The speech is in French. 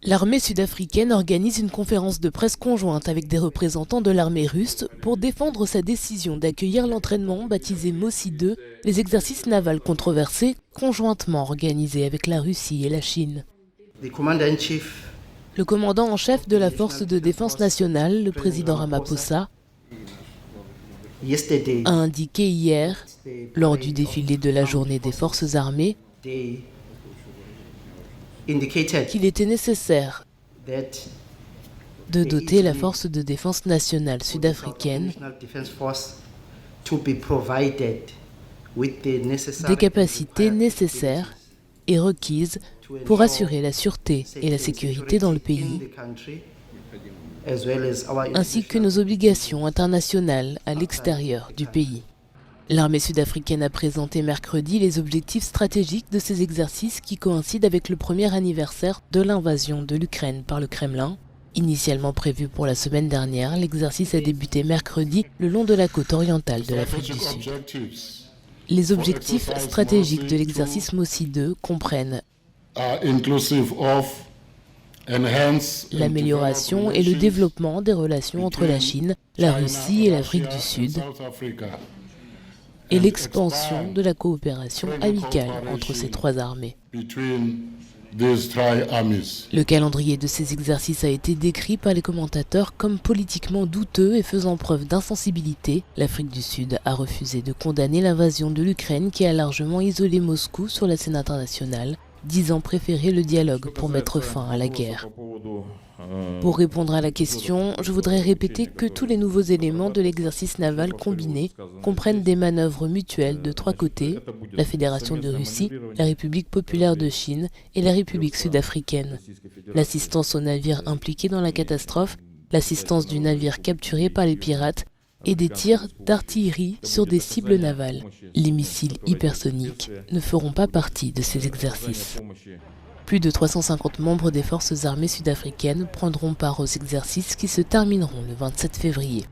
L'armée sud-africaine organise une conférence de presse conjointe avec des représentants de l'armée russe pour défendre sa décision d'accueillir l'entraînement baptisé MOSI 2, les exercices navals controversés conjointement organisés avec la Russie et la Chine. Le commandant en chef de la force de défense nationale, le président Ramaphosa, a indiqué hier, lors du défilé de la journée des forces armées, qu'il était nécessaire de doter la force de défense nationale sud-africaine des capacités nécessaires et requises pour assurer la sûreté et la sécurité dans le pays, ainsi que nos obligations internationales à l'extérieur du pays. L'armée sud-africaine a présenté mercredi les objectifs stratégiques de ces exercices qui coïncident avec le premier anniversaire de l'invasion de l'Ukraine par le Kremlin. Initialement prévu pour la semaine dernière, l'exercice a débuté mercredi le long de la côte orientale de l'Afrique du Sud. Les objectifs stratégiques de l'exercice MOSI 2 comprennent l'amélioration et le développement des relations entre la Chine, la Russie et l'Afrique du Sud, et l'expansion de la coopération amicale entre ces trois armées. Le calendrier de ces exercices a été décrit par les commentateurs comme politiquement douteux et faisant preuve d'insensibilité. L'Afrique du Sud a refusé de condamner l'invasion de l'Ukraine qui a largement isolé Moscou sur la scène internationale, disant préférer le dialogue pour mettre fin à la guerre. Pour répondre à la question, je voudrais répéter que tous les nouveaux éléments de l'exercice naval combiné comprennent des manœuvres mutuelles de trois côtés, la Fédération de Russie, la République populaire de Chine et la République sud-africaine. L'assistance aux navires impliqués dans la catastrophe, l'assistance du navire capturé par les pirates et des tirs d'artillerie sur des cibles navales. Les missiles hypersoniques ne feront pas partie de ces exercices. Plus de 350 membres des forces armées sud-africaines prendront part aux exercices qui se termineront le 27 février.